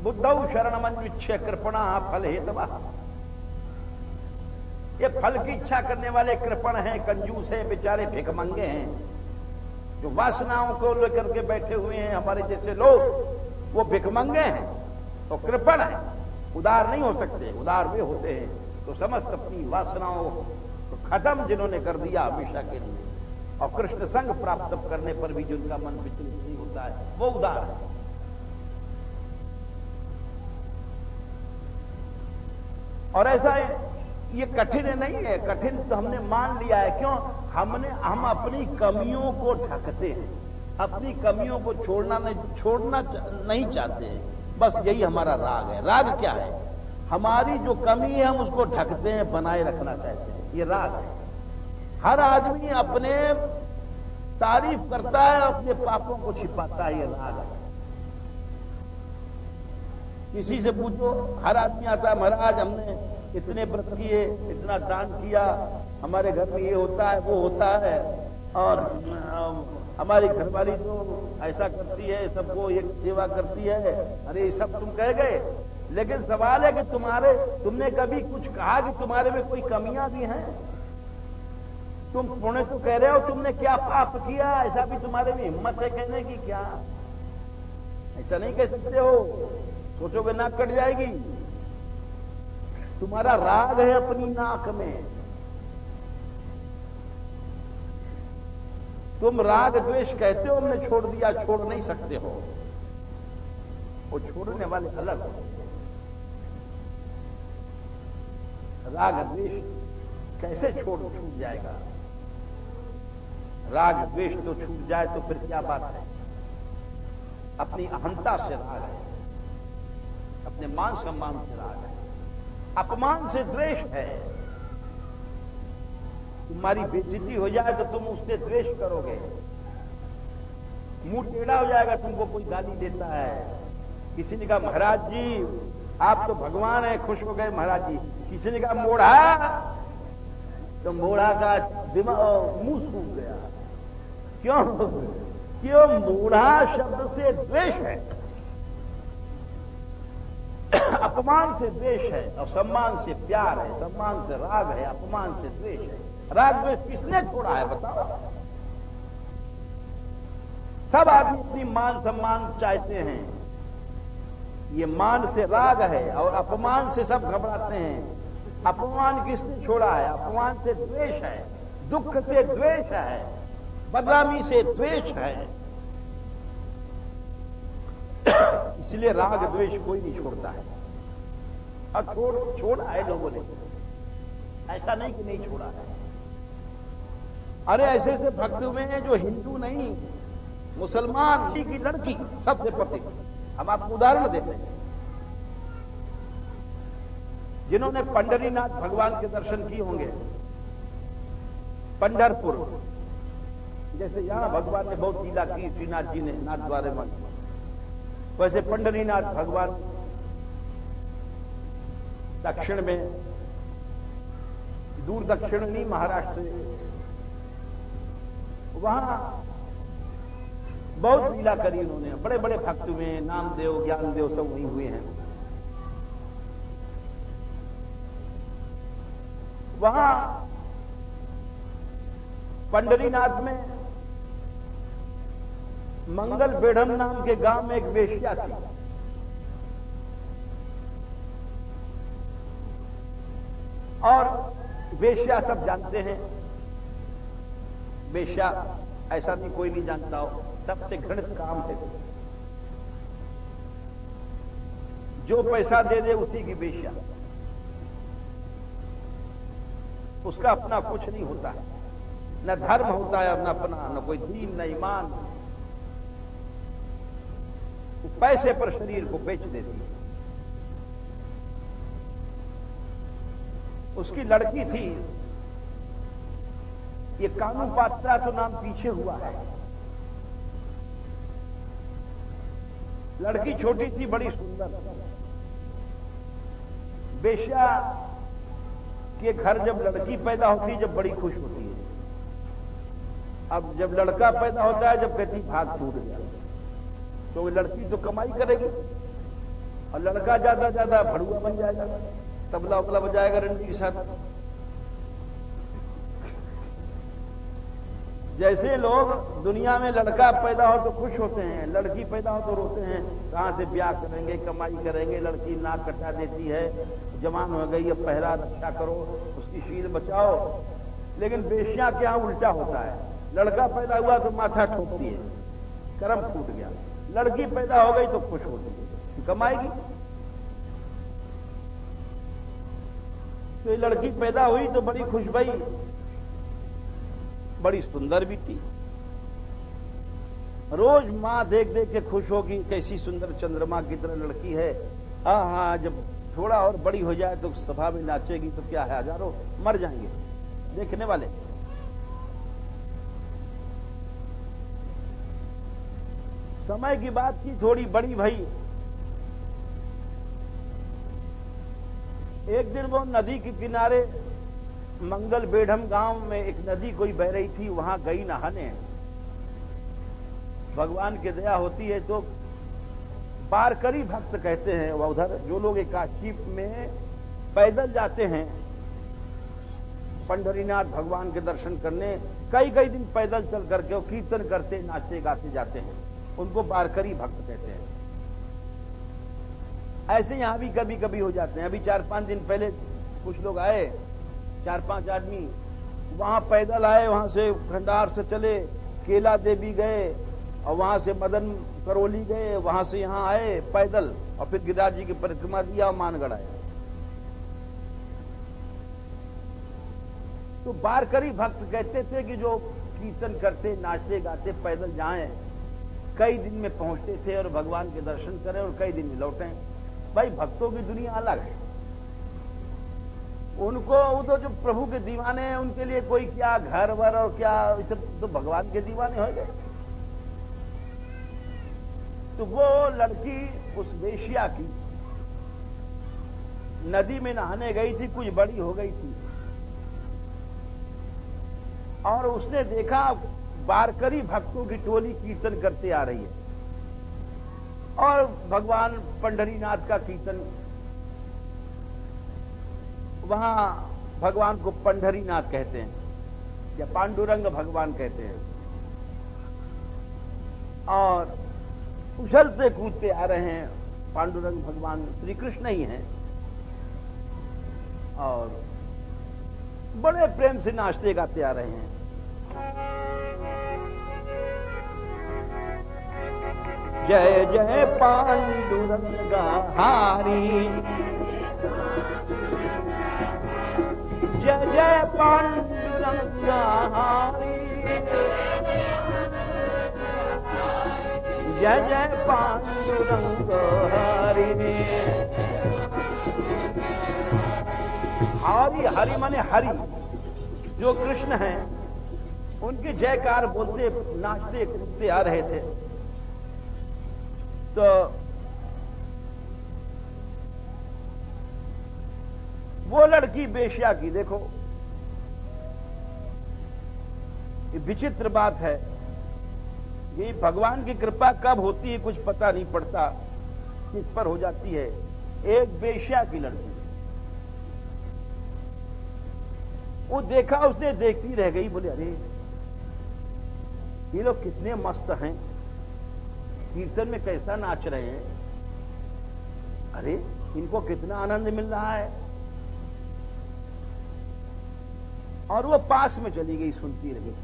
बुद्धौ शरणमन्विच्छ कृपणा फल हेतवा। ये फल की इच्छा करने वाले कृपण हैं, कंजूस हैं, बेचारे भिखमंगे हैं, जो वासनाओं को लेकर के बैठे हुए हैं। हमारे जैसे लोग वो भिखमंगे हैं, तो कृपण है, उदार नहीं हो सकते। उदार वे होते हैं तो समस्त अपनी वासनाओं को खत्म जिन्होंने कर दिया हमेशा के लिए, और कृष्ण संग प्राप्त करने पर भी जिनका मन विचलित नहीं होता है, वो उदार है। और ऐसा है, ये कठिन नहीं है, कठिन तो हमने मान लिया है। क्यों? हम अपनी कमियों को ढकते हैं, अपनी कमियों को छोड़ना नहीं चाहते हैं। बस यही हमारा राग है। राग क्या है? हमारी जो कमी है हम उसको ढकते हैं, बनाए रखना चाहते हैं, ये राग है। हर आदमी अपने तारीफ करता है, अपने पापों को छिपाता है, ये राग है। किसी से पूछो, हर आदमी आता है, महाराज हमने इतने व्रत किए, इतना दान किया, हमारे घर में ये होता है वो होता है, और हमारी घरवाली तो ऐसा करती है, सबको ये सेवा करती है। अरे ये सब तुम कह गए, लेकिन सवाल है कि तुमने कभी कुछ कहा कि तुम्हारे में कोई कमियां भी हैं? तुम पुण्य तो कह रहे हो, तुमने क्या पाप किया, ऐसा भी तुम्हारे में हिम्मत है कहने की? क्या ऐसा नहीं कह सकते हो? सोचोगे नाक कट जाएगी। तुम्हारा राग है अपनी नाक में। तुम राग द्वेष कहते हो हमने छोड़ दिया, छोड़ नहीं सकते हो। वो छोड़ने वाले अलग हो। राग द्वेष कैसे छूट जाएगा? राग द्वेष तो छूट जाए तो फिर क्या बात है? अपनी अहंता से राग है, अपने मान सम्मान से राग है, अपमान से द्वेष है। तुम्हारी बेइज्जती हो जाए तो तुम उससे द्वेष करोगे। मुंह टेढ़ा हो जाएगा, तुमको कोई गाली देता है। किसी ने कहा महाराज जी आप तो भगवान है, खुश हो गए महाराज जी। किसी ने कहा मोढ़ा, तो मोढ़ा का दिमाग मुंह सूख गया। क्यों? मोढ़ा शब्द से द्वेष है, अपमान से द्वेष है, और सम्मान से प्यार है, सम्मान से राग है, अपमान से द्वेष है। राग द्वेष किसने छोड़ा है बताओ? सब आदमी अपनी मान सम्मान चाहते हैं। ये मान से राग है और अपमान से सब घबराते हैं। अपमान किसने छोड़ा है? अपमान से द्वेष है, दुख से द्वेष है, बदनामी से द्वेष है। इसलिए राग द्वेष कोई नहीं छोड़ता है। और छोड़ा है लोगों ने, ऐसा नहीं कि नहीं छोड़ा है। अरे ऐसे ऐसे भक्त हुए हैं जो हिंदू नहीं, मुसलमान की लड़की सबसे पति। हम आपको उदाहरण देते हैं, जिन्होंने पंढरीनाथ भगवान के दर्शन किए होंगे, पंढरपुर, जैसे यहां भगवान ने बहुत लीला की श्रीनाथ जी ने नाथ द्वारे में, वैसे पंढरीनाथ भगवान दक्षिण में, दूर दक्षिण नहीं, महाराष्ट्र से, वहां बहुत लीला करी उन्होंने। बड़े बड़े भक्त हुए, नामदेव, ज्ञानदेव सब वहीं हुए हैं। वहां पंढरीनाथ में मंगल बेढ़म नाम के गांव में एक वेश्या थी। और वेश्या सब जानते हैं, वेश्या ऐसा भी कोई नहीं जानता हो, सबसे घृणित काम है। जो पैसा दे दे उसी की वेश्या, उसका अपना कुछ नहीं होता है, न धर्म होता है, न अपना, न कोई दीन, न ईमान। पैसे पर शरीर को बेच देती है। उसकी लड़की थी, ये कानू पात्रा तो नाम पीछे हुआ है। लड़की छोटी थी, बड़ी सुंदर। वेश्या के घर जब लड़की पैदा होती है, जब बड़ी खुश होती है। अब जब लड़का पैदा होता है, जब कहती भाग टूट गया, तो लड़की तो कमाई करेगी और लड़का ज्यादा भड़ुआ बन जाएगा, तबला उबला बजाएगा रंडी के साथ। जैसे लोग दुनिया में लड़का पैदा हो तो खुश होते हैं, लड़की पैदा हो तो रोते हैं, कहां से ब्याह करेंगे, कमाई करेंगे, लड़की नाक कटा देती है, जवान हो गई, अब पहला रक्षा करो, उसकी शील बचाओ। लेकिन बेश्या के यहां उल्टा होता है, लड़का पैदा हुआ तो माथा ठोकती है, कर्म फूट गया, लड़की पैदा हो गई तो खुश होती है, कमाएगी। तो ये लड़की पैदा हुई तो बड़ी खुश भई, बड़ी सुंदर भी थी। रोज मां देख देख के खुश होगी, कैसी सुंदर चंद्रमा की तरह लड़की है। हाँ, जब थोड़ा और बड़ी हो जाए तो सभा में नाचेगी तो क्या है, हजारों मर जाएंगे देखने वाले। समय की बात की थोड़ी बड़ी भई। एक दिन वो नदी के किनारे मंगल बेढ़म गांव में एक नदी कोई बह रही थी, वहां गई नहाने। भगवान की दया होती है तो बारकरी भक्त कहते हैं वह, उधर जो लोग एकादशी में पैदल जाते हैं पंढरीनाथ भगवान के दर्शन करने, कई कई दिन पैदल चल करके वो कीर्तन करते नाचते गाते जाते हैं, उनको बारकरी भक्त कहते हैं। ऐसे यहां भी कभी कभी हो जाते हैं। अभी 4-5 दिन पहले कुछ लोग आए, 4-5 आदमी वहां पैदल आए, वहां से खंडार से चले, केला देवी गए और वहां से मदन करौली गए, वहां से यहां आए पैदल और फिर गिरिराज जी की परिक्रमा दिया और मानगढ़ आए। तो बारकरी भक्त कहते थे कि जो कीर्तन करते नाचते गाते पैदल जाएं, कई दिन में पहुंचते थे और भगवान के दर्शन करें और कई दिन में लौटें। भाई भक्तों की दुनिया अलग है, उनको वो तो जो प्रभु के दीवाने हैं उनके लिए कोई क्या घर वर और क्या, तो भगवान के दीवाने हो गए। तो वो लड़की उस वेश्या की नदी में नहाने गई थी, कुछ बड़ी हो गई थी और उसने देखा बारकरी भक्तों की टोली कीर्तन करते आ रही है और भगवान पंढरीनाथ का कीर्तन। वहां भगवान को पंढरीनाथ कहते हैं या पांडुरंग भगवान कहते हैं और उछलते कूदते आ रहे हैं। पांडुरंग भगवान श्री कृष्ण ही हैं और बड़े प्रेम से नाचते गाते आ रहे हैं। जय जय पांडुरंग हारी, जय जय पांडुरंग हारी, जय जय पांडुरंग हरि। हरि हरि माने हरि, जो कृष्ण हैं उनके जयकार बोलते नाचते कूदते आ रहे थे। तो वो लड़की बेश्या की, देखो ये विचित्र बात है, ये भगवान की कृपा कब होती है कुछ पता नहीं पड़ता, किस पर हो जाती है। एक बेश्या की लड़की, वो देखा, उसने देखती रह गई, बोले अरे ये लोग कितने मस्त हैं, कीर्तन में कैसा नाच रहे हैं, अरे इनको कितना आनंद मिल रहा है। और वो पास में चली गई, सुनती रही।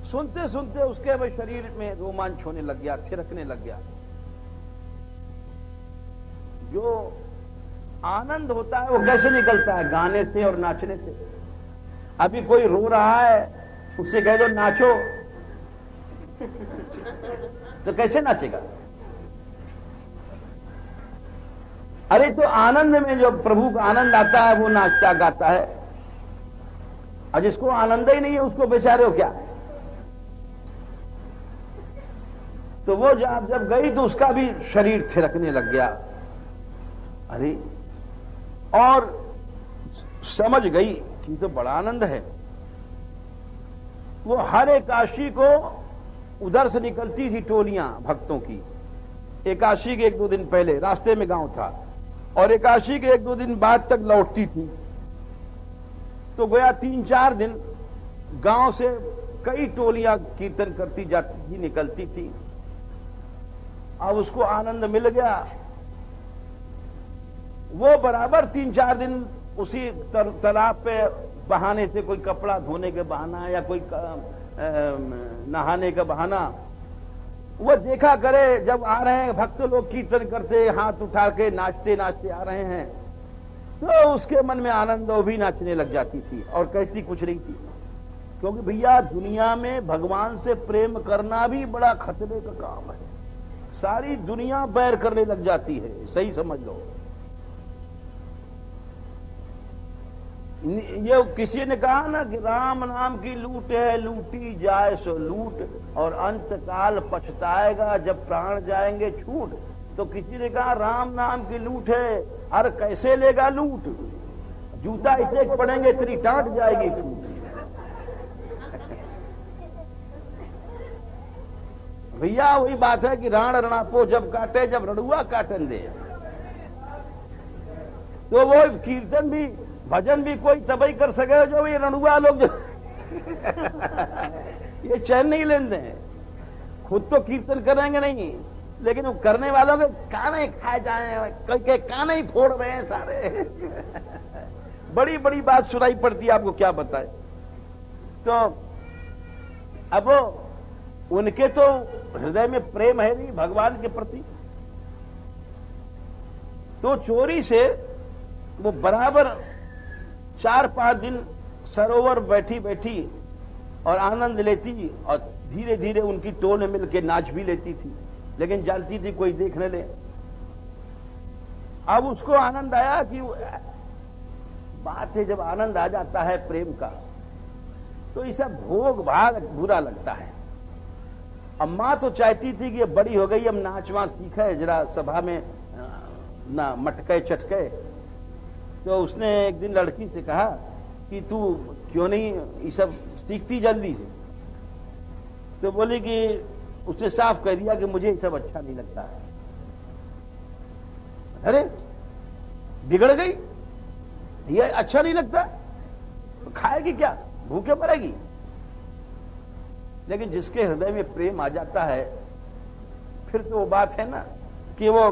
सुनते सुनते उसके वह शरीर में रोमांच होने लग गया, थिरकने लग गया। जो आनंद होता है वो कैसे निकलता है? गाने से और नाचने से। अभी कोई रो रहा है, उससे कह दो नाचो, तो कैसे नाचेगा? अरे तो आनंद में जो प्रभु का आनंद आता है वो नाचता गाता है, और जिसको आनंद ही नहीं है उसको बेचारे हो क्या? तो वो जब गई तो उसका भी शरीर थिरकने लग गया। अरे, और समझ गई कि तो बड़ा आनंद है। वो हर एकादशी को उधर से निकलती थी टोलियां भक्तों की। एकादशी के 1-2 दिन पहले रास्ते में गांव था और एकादशी के 1-2 दिन बाद तक लौटती थी। तो गया 3-4 दिन गांव से कई टोलियां कीर्तन करती जाती थी, निकलती थी। अब उसको आनंद मिल गया। वो बराबर 3-4 दिन उसी तालाब पे बहाने से, कोई कपड़ा धोने के बहाना या कोई नहाने का बहाना, वो देखा करे जब आ रहे हैं भक्त लोग कीर्तन करते, हाथ उठा के नाचते नाचते आ रहे हैं, तो उसके मन में आनंद, वो भी नाचने लग जाती थी और कहती कुछ नहीं थी। क्योंकि भैया दुनिया में भगवान से प्रेम करना भी बड़ा खतरे का काम है। सारी दुनिया बैर करने लग जाती है, सही समझ लो। ये किसी ने कहा ना कि राम नाम की लूट है, लूटी जाए सो लूट, और अंत काल पछताएगा जब प्राण जाएंगे छूट। तो किसी ने कहा राम नाम की लूट है, अरे कैसे लेगा लूट, जूता इसे पड़ेंगे तेरी टांट जाएगी छूट। भैया वही बात है कि राण रणापो जब काटे, जब रड़ुआ काटन दे। तो वो कीर्तन भी भजन भी कोई तबई कर सके जो ये रणुआ लोग जो ये चैन नहीं लेते हैं। खुद तो कीर्तन करेंगे नहीं, लेकिन वो करने वालों के काने खाए जाए, कई के काने ही फोड़ रहे हैं सारे। बड़ी बड़ी बात सुनाई पड़ती है, आपको क्या बताए। तो अब उनके तो हृदय में प्रेम है नहीं भगवान के प्रति, तो चोरी से वो बराबर 4-5 दिन सरोवर बैठी बैठी और आनंद लेती, और धीरे धीरे उनकी टोल में मिलकर नाच भी लेती थी, लेकिन जानती थी कोई देख न ले। अब उसको आनंद आया कि बात है, जब आनंद आ जाता है प्रेम का तो इसे भोग भाग बुरा लगता है। अम्मा तो चाहती थी कि ये बड़ी हो गई, अब नाच वाच सीखे, जरा सभा में ना मटके चटके। तो उसने एक दिन लड़की से कहा कि तू क्यों नहीं ये सब सीखती जल्दी से। तो बोली कि उसने साफ कह दिया कि मुझे ये सब अच्छा नहीं लगता है। अरे बिगड़ गई, ये अच्छा नहीं लगता तो खाएगी क्या, भूखे मरेगी। लेकिन जिसके हृदय में प्रेम आ जाता है, फिर तो वो बात है ना कि वो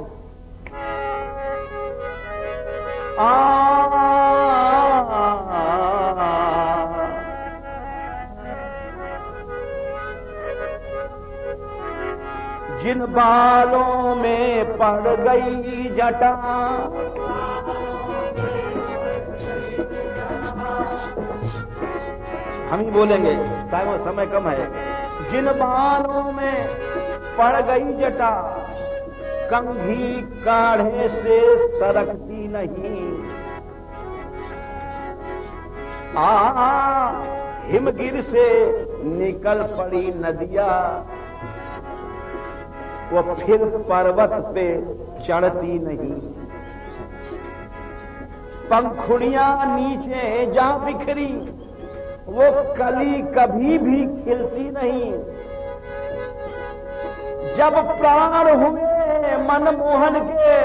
जिन बालों में पड़ गई जटा, हम ही बोलेंगे, शायद समय कम है। जिन बालों में पड़ गई जटा, कंघी काढ़े से सरकती नहीं। हिमगिर से निकल पड़ी नदिया, वो फिर पर्वत पे चढ़ती नहीं। पंखुड़ियां नीचे जा बिखरी, वो कली कभी भी खिलती नहीं। जब प्राण हुए मनमोहन के,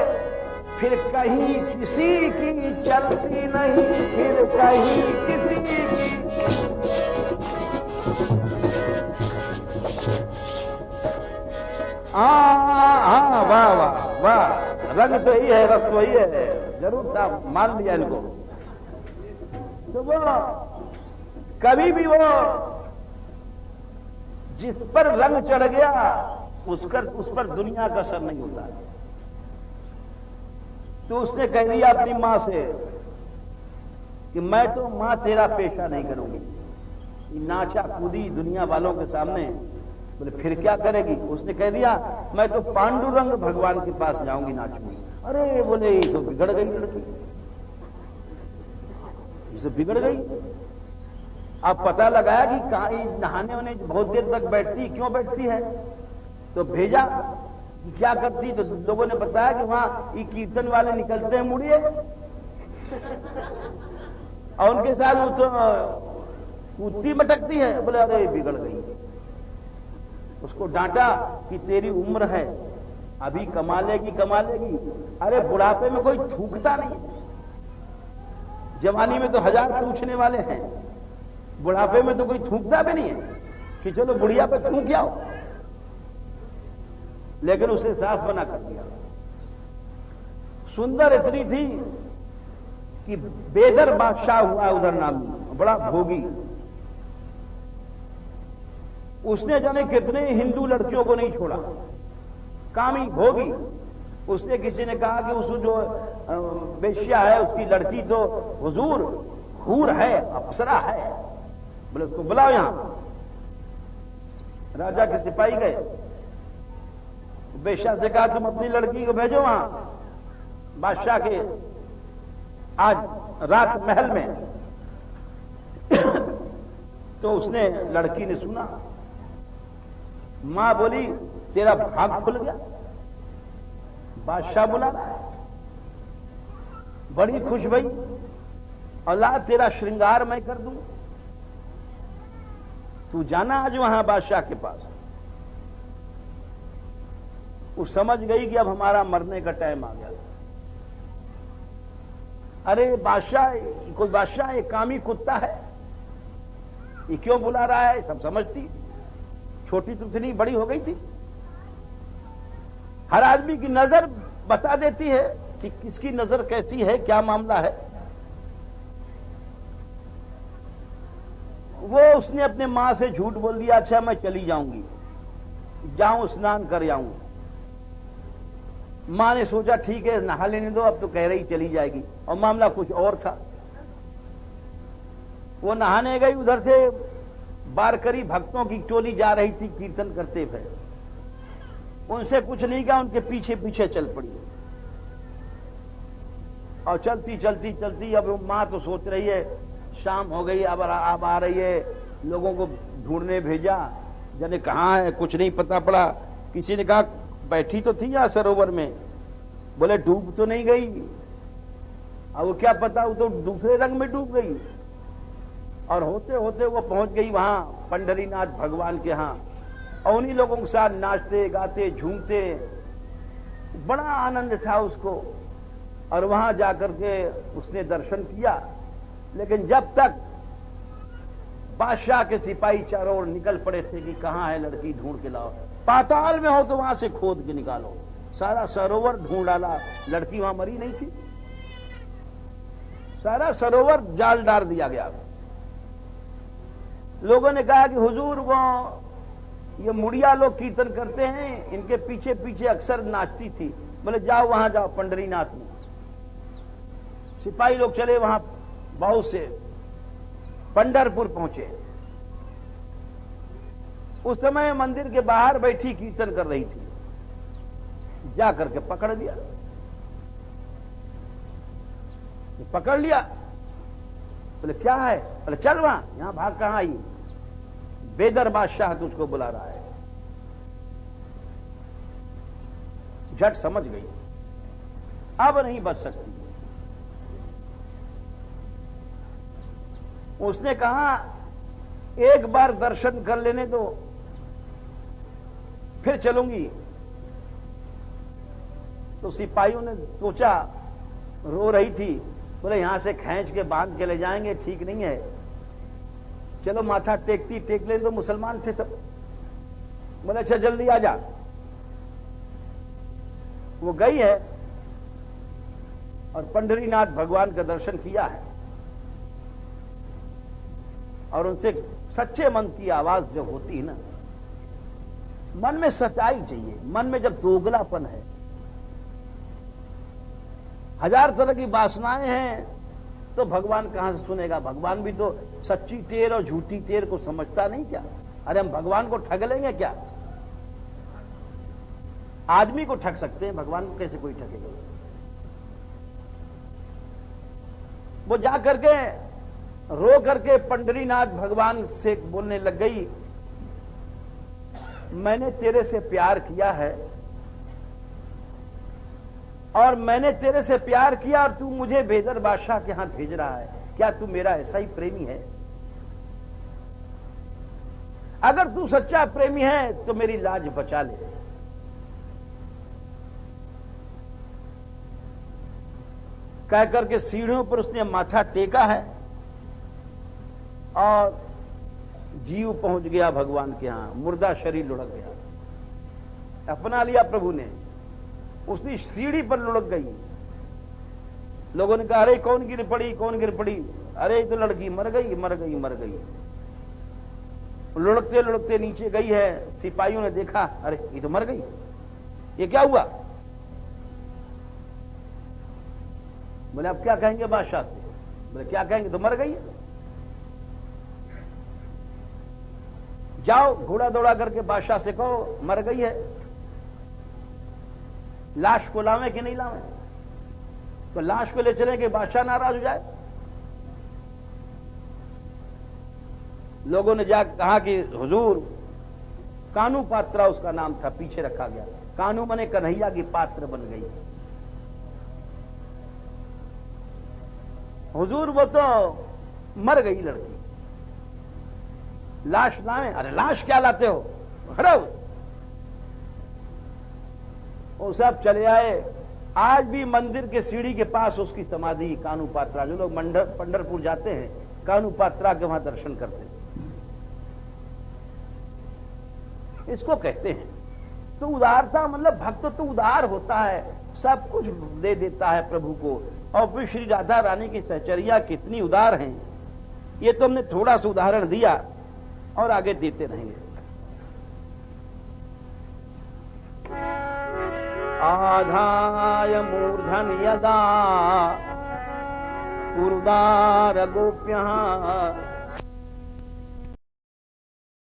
फिर कहीं किसी की चलती नहीं, फिर कहीं किसी की। वाह वाह वाह, रंग तो ही है, रस तो ही है, जरूर साहब मान लिया इनको। तो वो कभी भी वो जिस पर रंग चढ़ गया उस पर दुनिया का असर नहीं होता। तो उसने कह दिया अपनी मां से कि मैं तो मां तेरा पेशा नहीं करूंगी। नाचा कूदी दुनिया वालों के सामने। बोले फिर क्या करेगी? उसने कह दिया मैं तो पांडुरंग भगवान के पास जाऊंगी नाचूंगी। अरे बोले ये तो बिगड़ गई लड़की, ये तो बिगड़ गई। अब पता लगाया कि कहा नहाने होने बहुत देर तक बैठती, क्यों बैठती है? तो भेजा क्या करती, तो लोगों ने बताया कि वहां ये कीर्तन वाले निकलते हैं मुड़िए, और उनके साथ वो तो कूदती मटकती है। बोले अरे बिगड़ गई। उसको डांटा कि तेरी उम्र है, अभी कमा लेगी कमा लेगी। अरे बुढ़ापे में कोई थूकता नहीं, जवानी में तो 1000 पूछने वाले हैं। बुढ़ापे में तो कोई थूकता भी नहीं है कि चलो बुढ़िया पे थूक जाओ, लेकिन उसे साफ मना कर दिया। सुंदर इतनी थी कि बेदर बादशाह हुआ उधर नामी, बड़ा भोगी। उसने जाने कितने हिंदू लड़कियों को नहीं छोड़ा, कामी भोगी। उसने किसी ने कहा कि उस जो वेश्या है उसकी लड़की तो हुजूर हूर है, अप्सरा है, बोले उसको बुलाओ यहां। राजा के सिपाही गए, वेश्या से कहा तुम अपनी लड़की को भेजो वहां बादशाह के आज रात महल में। तो उसने लड़की ने सुना, मां बोली तेरा भाग खुल गया, बादशाह बुला रहा है। बड़ी खुश भई, औलाद तेरा श्रृंगार मैं कर दूं, तू जाना आज वहां बादशाह के पास। वो समझ गई कि अब हमारा मरने का टाइम आ गया। अरे बादशाह, कोई बादशाह एक कामी कुत्ता है, ये क्यों बुला रहा है, सब समझती। छोटी तो इतनी बड़ी हो गई थी, हर आदमी की नजर बता देती है कि किसकी नजर कैसी है, क्या मामला है। वो उसने अपने मां से झूठ बोल दिया, अच्छा मैं चली जाऊंगी, जाऊं स्नान कर आऊं। मां ने सोचा ठीक है नहा लेने दो, अब तो कह रही चली जाएगी, और मामला कुछ और था। वो नहाने गई, उधर से बारकरी भक्तों की टोली जा रही थी कीर्तन करते हुए। उनसे कुछ नहीं कहा, उनके पीछे पीछे चल पड़ी। और चलती चलती चलती अब मां तो सोच रही है शाम हो गई, अब आ रही है, लोगों को ढूंढने भेजा, जाने कहां है, कुछ नहीं पता पड़ा। किसी ने कहा बैठी तो थी यहां सरोवर में, बोले डूब तो नहीं गई। अब वो क्या पता, वो तो दूसरे रंग में डूब गई। और होते होते वो पहुंच गई वहां पंढरीनाथ भगवान के यहां, और उन्हीं लोगों के साथ नाचते गाते झूमते, बड़ा आनंद था उसको। और वहां जाकर के उसने दर्शन किया। लेकिन जब तक बादशाह के सिपाही चारों ओर निकल पड़े थे कि कहां है लड़की, ढूंढ के लाओ, पाताल में हो तो वहां से खोद के निकालो, सारा सरोवर ढूंढ डाला, लड़की वहां मरी नहीं थी। सारा सरोवर जाल डाल दिया गया। लोगों ने कहा कि हुजूर वो ये मुड़िया लोग कीर्तन करते हैं, इनके पीछे पीछे अक्सर नाचती थी। बोले जाओ वहां जाओ पंढरीनाथ में। सिपाही लोग चले वहां, बहुत से पंढरपुर पहुंचे। उस समय मंदिर के बाहर बैठी कीर्तन कर रही थी, जा करके पकड़ लिया। पकड़ लिया, बोले क्या है, बोले चल वहां, यहां भाग कहां आई, बेदर बादशाह तुझको बुला रहा है। झट समझ गई अब नहीं बच सकती। उसने कहा एक बार दर्शन कर लेने दो, फिर चलूंगी। तो सिपाहियों ने सोचा, रो रही थी, बोले यहां से खींच के बांध के ले जाएंगे, ठीक नहीं है, चलो माथा टेकती टेक ले। तो मुसलमान थे सब, बोले अच्छा जल्दी आ जा। वो गई है और पंढरीनाथ भगवान का दर्शन किया है, और उनसे सच्चे मन की आवाज जब होती है ना, मन में सच्चाई चाहिए। मन में जब दोगलापन है, हजार तरह की वासनाएं हैं, तो भगवान कहां से सुनेगा। भगवान भी तो सच्ची टेर और झूठी टेर को समझता नहीं क्या। अरे हम भगवान को ठग लेंगे क्या। आदमी को ठग सकते हैं, भगवान को कैसे कोई ठगेगा। वो जा करके रो करके पंढरीनाथ भगवान से बोलने लग गई, मैंने तेरे से प्यार किया है, और मैंने तेरे से प्यार किया, और तू मुझे बेदर बादशाह के यहां भेज रहा है। क्या तू मेरा ऐसा ही प्रेमी है? अगर तू सच्चा प्रेमी है तो मेरी लाज बचा ले। कह करके सीढ़ियों पर उसने माथा टेका है, और जीव पहुंच गया भगवान के यहां, मुर्दा शरीर लुढ़क गया, अपना लिया प्रभु ने, उसकी सीढ़ी पर लुढ़क गई। लोगों ने कहा अरे कौन गिर पड़ी, कौन गिर पड़ी, अरे ये तो लड़की मर गई मर गई मर गई। लुढ़कते लुढ़कते नीचे गई है, सिपाहियों ने देखा अरे ये तो मर गई, ये क्या हुआ। बोले अब क्या कहेंगे बादशाह से, बोले क्या कहेंगे, तो मर गई है। जाओ घोड़ा दौड़ा करके बादशाह से कहो मर गई है, लाश को लावे कि नहीं लावे। तो लाश को ले चले कि बादशाह नाराज हो जाए। लोगों ने जाकर कहा कि हुजूर, कानू पात्रा उसका नाम था, पीछे रखा गया, कानू मने कन्हैया की पात्र बन गई। हुजूर वो तो मर गई लड़की, लाश लाए। अरे लाश क्या लाते हो, हटो। वो सब चले आए। आज भी मंदिर के सीढ़ी के पास उसकी समाधि कानू पात्रा, जो लोग पंढरपुर जाते हैं कानू पात्रा के वहां दर्शन करते हैं, इसको कहते हैं। तो उदारता मतलब भक्त तो उदार होता है, सब कुछ दे देता है प्रभु को। और फिर श्री राधा रानी की सहचर्या कितनी उदार हैं, ये तो हमने थोड़ा सा उदाहरण दिया और आगे देते रहेंगे। आधाय मूर्धन यदा उर्दार गोप्यः